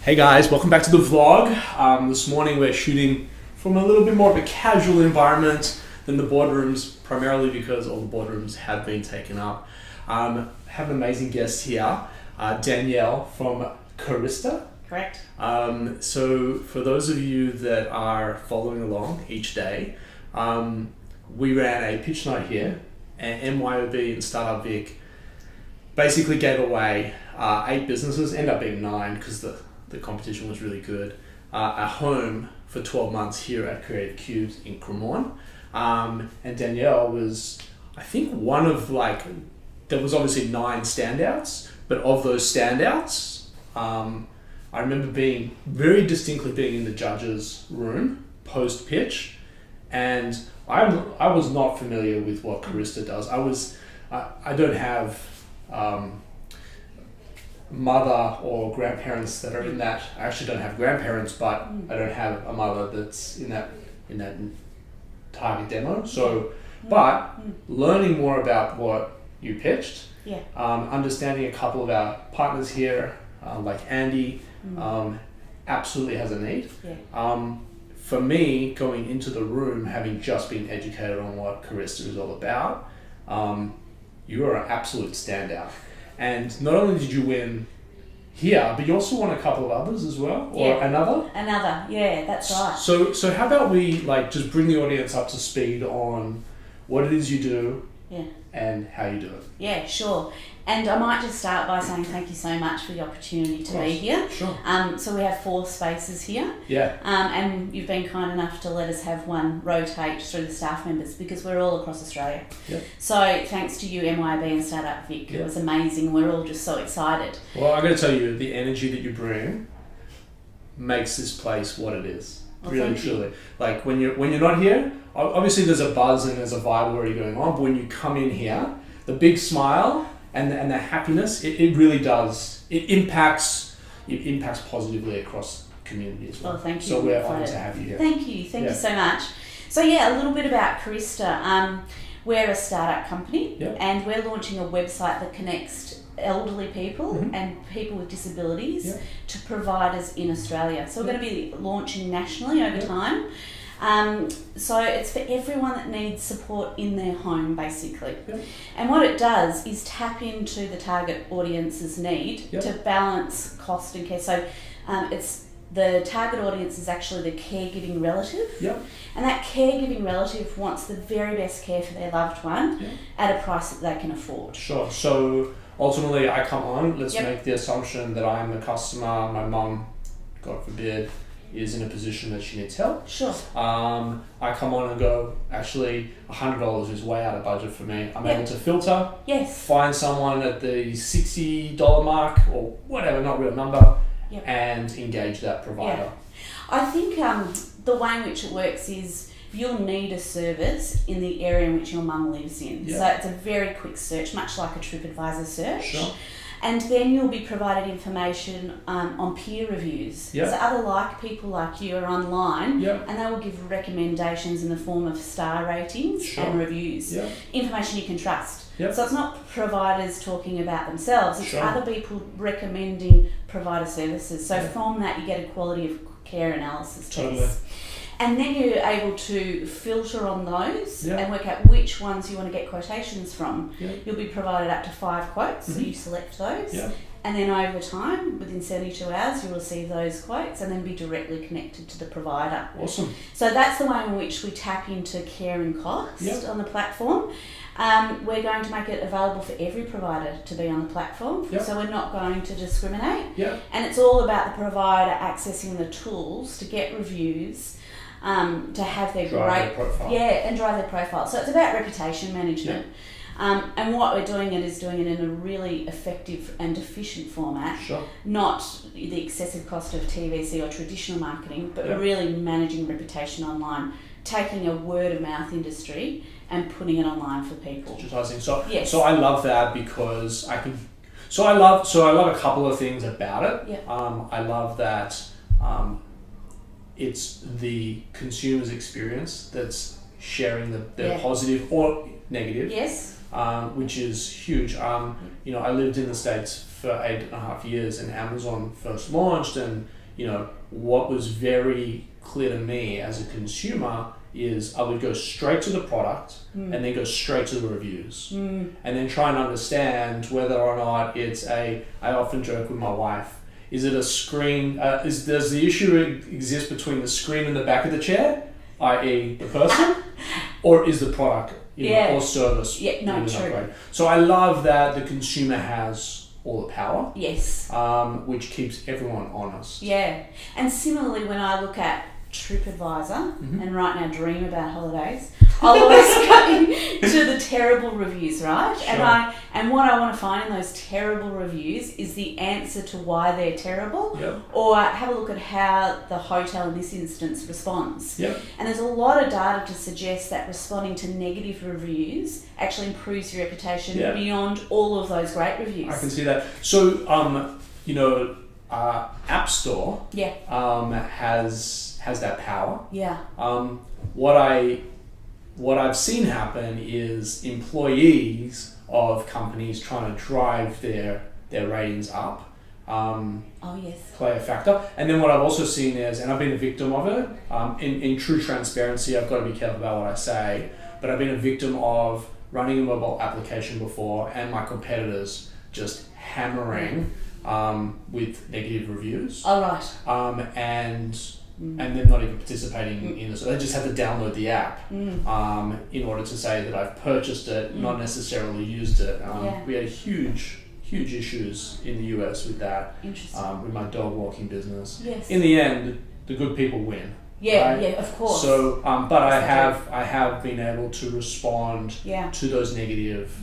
Hey guys, welcome back to the vlog. This morning we're shooting from a little bit more of a casual environment than the boardrooms, primarily because all the boardrooms have been taken up. Have an amazing guest here, Danielle from Karista. Correct. So for those of you that are following along each day, we ran a pitch night here, and MYOB and Startup Vic basically gave away 8 businesses, ended up being 9 because the competition was really good, a home for 12 months here at Creative Cubes in Cremorne. And Danielle was, I think, one of there was obviously 9 standouts, but of those standouts, I remember very distinctly being in the judges' room post-pitch, and I was not familiar with what Karista does. I don't have mother or grandparents that are in that. I actually don't have grandparents, but I don't have a mother that's in that target demo. So, but learning more about what you pitched, understanding a couple of our partners here, like Andy, absolutely has a need. For me, going into the room, having just been educated on what Karista is all about, you are an absolute standout. And not only did you win here, but you also won a couple of others as well, or another? Another, yeah, that's right. So how about we just bring the audience up to speed on what it is you do, and how you do it. Yeah, sure. And I might just start by saying thank you so much for the opportunity to be here. Sure. So we have 4 spaces here. Yeah. And you've been kind enough to let us have one rotate through the staff members because we're all across Australia. Yeah. So thanks to you, MYOB and Startup Vic. It was amazing. We're all just so excited. Well, I'm going to tell you, the energy that you bring makes this place what it is. Well, really, truly. Like when you're not here, obviously there's a buzz and there's a vibe already going on, but when you come in here, the big smile and the happiness, it really does. It impacts positively across the community as well. Well, thank you. So we're honored to have you here. Thank you you so much. So a little bit about Karista. We're a startup company, and we're launching a website that connects elderly people and people with disabilities to providers in Australia. So we're going to be launching nationally over time. So it's for everyone that needs support in their home, basically. And what it does is tap into the target audience's need to balance cost and care. So it's the target audience is actually the caregiving relative. And that caregiving relative wants the very best care for their loved one at a price that they can afford. Sure. So ultimately, I come on, let's make the assumption that I'm the customer, my mum, God forbid, is in a position that she needs help. Sure. I come on and go, actually, $100 is way out of budget for me. I'm able to filter, find someone at the $60 mark or whatever, not real number, and engage that provider. I think the way in which it works is you'll need a service in the area in which your mum lives in. So it's a very quick search, much like a TripAdvisor search. Sure. And then you'll be provided information on peer reviews. So other people like you are online, and they will give recommendations in the form of star ratings and reviews. Information you can trust. So it's not providers talking about themselves, it's other people recommending provider services. So from that you get a quality of care analysis test. And then you're able to filter on those and work out which ones you want to get quotations from. You'll be provided up to 5 quotes, so you select those. And then over time, within 72 hours, you'll receive those quotes and then be directly connected to the provider. Awesome. So that's the way in which we tap into care and cost on the platform. We're going to make it available for every provider to be on the platform, so we're not going to discriminate. And it's all about the provider accessing the tools to get reviews, to have their drive their profile. So it's about reputation management. And what we're doing is doing it in a really effective and efficient format, not the excessive cost of TVC or traditional marketing, but really managing reputation online, taking a word of mouth industry and putting it online for people. Digitizing. So I love that because I love a couple of things about it. I love that it's the consumer's experience that's sharing the positive or negative. Yes. Which is huge. I lived in the States for 8.5 years, and Amazon first launched, and what was very clear to me as a consumer is I would go straight to the product and then go straight to the reviews and then try and understand whether or not I often joke with my wife, is it a screen, does the issue exist between the screen and the back of the chair, i.e. the person, or is the product or service? True. So I love that the consumer has all the power. Yes. Which keeps everyone honest. Yeah. And similarly, when I look at TripAdvisor and write now dream about holidays, I'll always go to the terrible reviews, right? Sure. And what I want to find in those terrible reviews is the answer to why they're terrible, or have a look at how the hotel in this instance responds. Yep. And there's a lot of data to suggest that responding to negative reviews actually improves your reputation beyond all of those great reviews. I can see that. So, App Store has that power. Yeah. What I've seen happen is employees of companies trying to drive their ratings up. Play a factor. And then what I've also seen is, and I've been a victim of it, in true transparency, I've got to be careful about what I say, but I've been a victim of running a mobile application before and my competitors just hammering with negative reviews. Oh, right. And they're not even participating in this. So they just have to download the app in order to say that I've purchased it, not necessarily used it. We had huge issues in the US with that. Interesting. With my dog walking business. Yes. In the end, the good people win. Yeah, right? yeah, of course. So, but I have been able to respond to those negative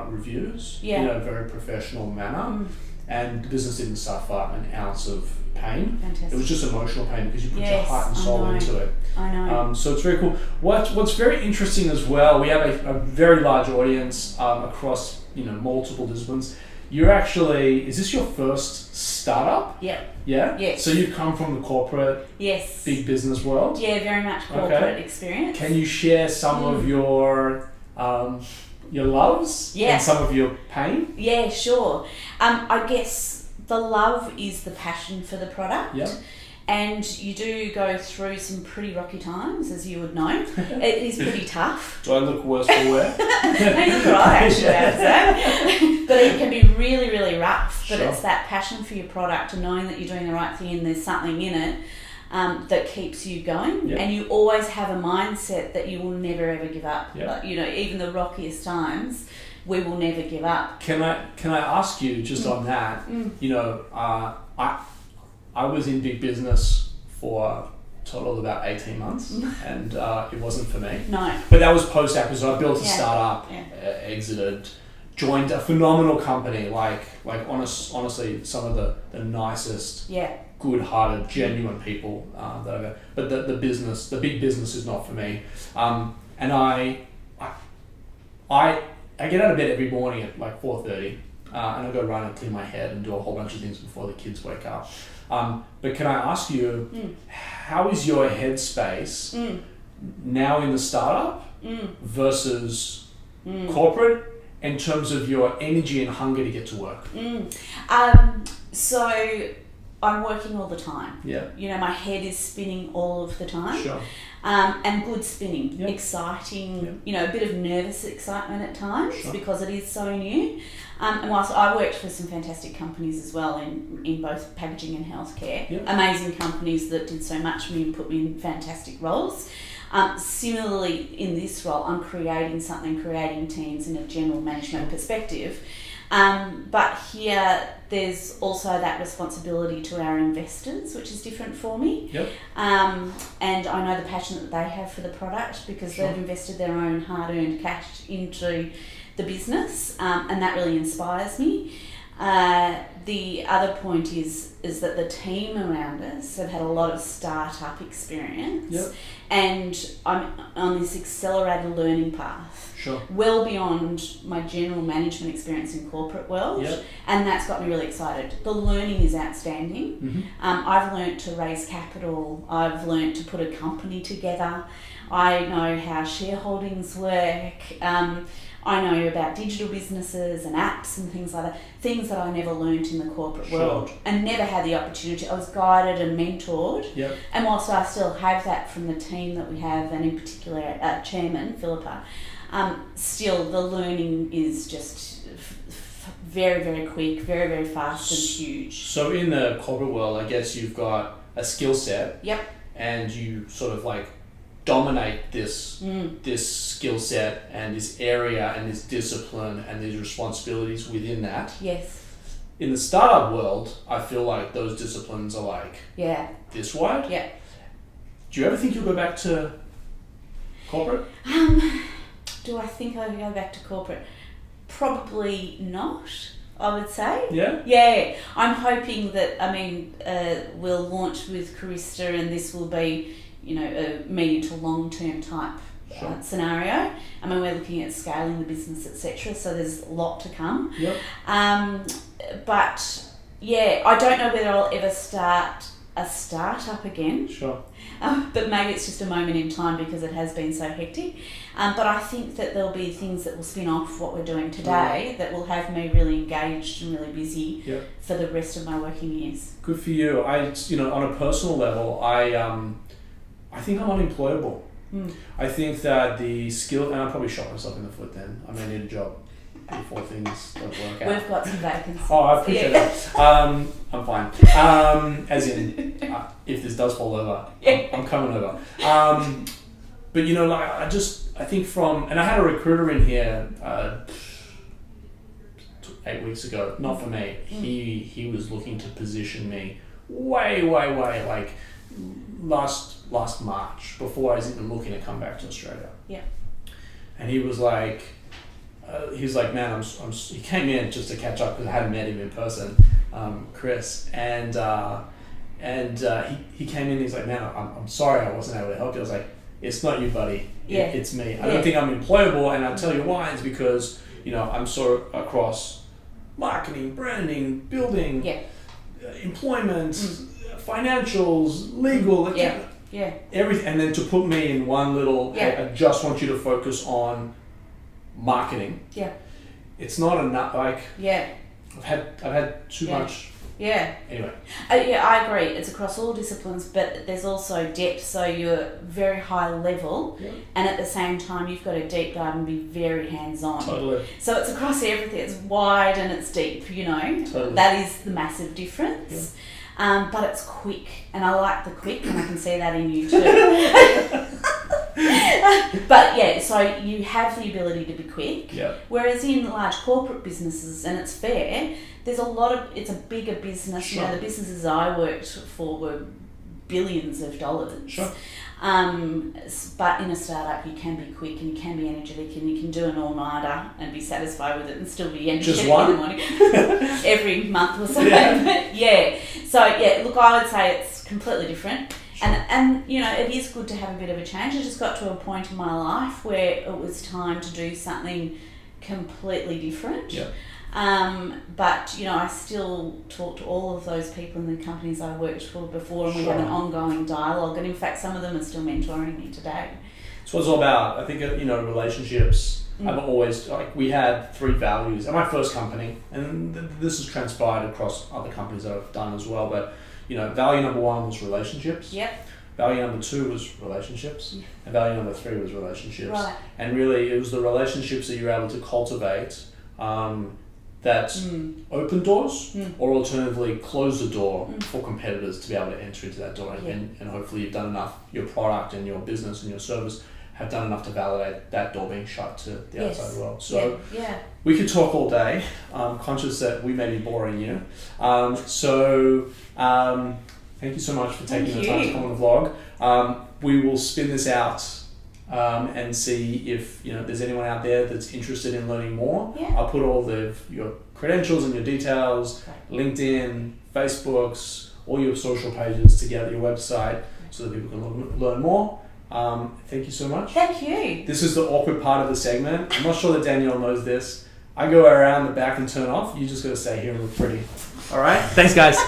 reviews in a very professional manner, and the business didn't suffer an ounce of pain. Fantastic. It was just emotional pain because you put your heart and soul into it. I know. So it's very cool. What's very interesting as well, we have a very large audience across multiple disciplines. You're actually, is this your first startup? Yeah. Yeah? Yes. So you've come from the corporate big business world? Yeah, very much corporate experience. Can you share some of your loves and some of your pain? Yeah, sure. I guess the love is the passion for the product. Yeah. And you do go through some pretty rocky times, as you would know. It is pretty tough. Do I look worse for wear? No, you look right, actually, I would say. But it can be really, really rough. But it's that passion for your product and knowing that you're doing the right thing and there's something in it that keeps you going. Yep. And you always have a mindset that you will never, ever give up. Yep. Like, even the rockiest times, we will never give up. Can I ask you just on that? I was in big business for a total of about 18 months and it wasn't for me. No. But that was post-acquisition. I built a startup, exited, joined a phenomenal company, honestly, some of the nicest, good-hearted, genuine people that I've had. But the big business is not for me. And I get out of bed every morning at 4:30 and I go run and clean my head and do a whole bunch of things before the kids wake up. But can I ask you, how is your headspace now in the startup versus corporate in terms of your energy and hunger to get to work? So I'm working all the time. Yeah. My head is spinning all of the time. Sure. And good spinning, exciting, a bit of nervous excitement at times because it is so new. And whilst I worked for some fantastic companies as well in both packaging and healthcare, amazing companies that did so much for me and put me in fantastic roles. Similarly, in this role, I'm creating teams in a general management perspective. But here, there's also that responsibility to our investors, which is different for me. Yep. And I know the passion that they have for the product because they've invested their own hard-earned cash into the business, and that really inspires me. The other point is that the team around us have had a lot of startup experience, and I'm on this accelerated learning path. Well beyond my general management experience in corporate world, and that's got me really excited. The learning is outstanding. I've learnt to raise capital. I've learnt to put a company together. I know how shareholdings work. I know about digital businesses and apps and things like that, things that I never learnt in the corporate world and never had the opportunity. I was guided and mentored. Yep. And whilst I still have that from the team that we have, and in particular Chairman, Philippa, still the learning is just very, very quick, very, very fast and huge. So in the corporate world, I guess you've got a skill set. Yep. And you sort of like dominate this skill set and this area and this discipline and these responsibilities within that. Yes. In the startup world, I feel like those disciplines are like this wide. Yeah. Do you ever think you'll go back to corporate? Do I think I'll go back to corporate? Probably not, I would say. Yeah? Yeah. I'm hoping that, we'll launch with Karista and this will be, a medium to long-term type scenario. We're looking at scaling the business, etc. So there's a lot to come. Yep. But, yeah, I don't know whether I'll ever start a startup again. Sure. But maybe it's just a moment in time because it has been so hectic. But I think that there'll be things that will spin off what we're doing today that will have me really engaged and really busy for the rest of my working years. Good for you. On a personal level, I think I'm unemployable. I think that the skill, and I probably shot myself in the foot then. I may need a job before things don't work out. We've got some vacancies. Oh, I appreciate that. I'm fine. As in, if this does fall over, I'm coming over. But I think and I had a recruiter in here 8 weeks ago. Not for me. He was looking to position me way like last March, before I was even looking to come back to Australia. Yeah. And he was like, man, he came in just to catch up because I hadn't met him in person, Chris, and he came in and he's like, man, I'm sorry I wasn't able to help you. I was like, it's not you, buddy. It's me. I don't think I'm employable, and I'll tell you why. It's because, I'm so across marketing, branding, building, employment, financials, legal, everything, and then to put me in one little, hey, I just want you to focus on marketing. Yeah. It's not enough. Like, I've had too much. Yeah. Anyway. I agree. It's across all disciplines, but there's also depth. So you're very high level, and at the same time, you've got to deep dive and be very hands-on. Totally. So it's across everything. It's wide and it's deep. Totally. That is the massive difference. Yeah. But it's quick, and I like the quick, and I can see that in you too. But so you have the ability to be quick. Yeah. Whereas in large corporate businesses, and it's fair, there's it's a bigger business. Sure. The businesses I worked for were billions of dollars. Sure. But in a startup, you can be quick and you can be energetic and you can do an all-nighter and be satisfied with it and still be energetic in the morning. Every month or so. Yeah. So, look, I would say it's completely different. Sure. And it is good to have a bit of a change. I just got to a point in my life where it was time to do something completely different. Yeah. But I still talk to all of those people in the companies I worked for before, and we have an ongoing dialogue. And in fact, some of them are still mentoring me today. That's what it's all about. I think relationships. I've always we had 3 values at my first company, and this has transpired across other companies that I've done as well. But value number 1 was relationships. Yep. Value number 2 was relationships, and value number 3 was relationships. Right. And really, it was the relationships that you're able to cultivate. That open doors, or alternatively close the door for competitors to be able to enter into that door, and hopefully you've done enough, your product and your business and your service have done enough to validate that door being shut to the outside world. So we could talk all day, conscious that we may be boring you. Thank you so much for taking the time to come on the vlog. We will spin this out and see if there's anyone out there that's interested in learning more. I'll put all your credentials and your details, LinkedIn, Facebooks, all your social pages together, your website, so that people can learn more. Thank you so much. Thank you. This is the awkward part of the segment. I'm not sure that Danielle knows this. I go around the back and turn off. You just got to stay here and look pretty. All right? Thanks, guys.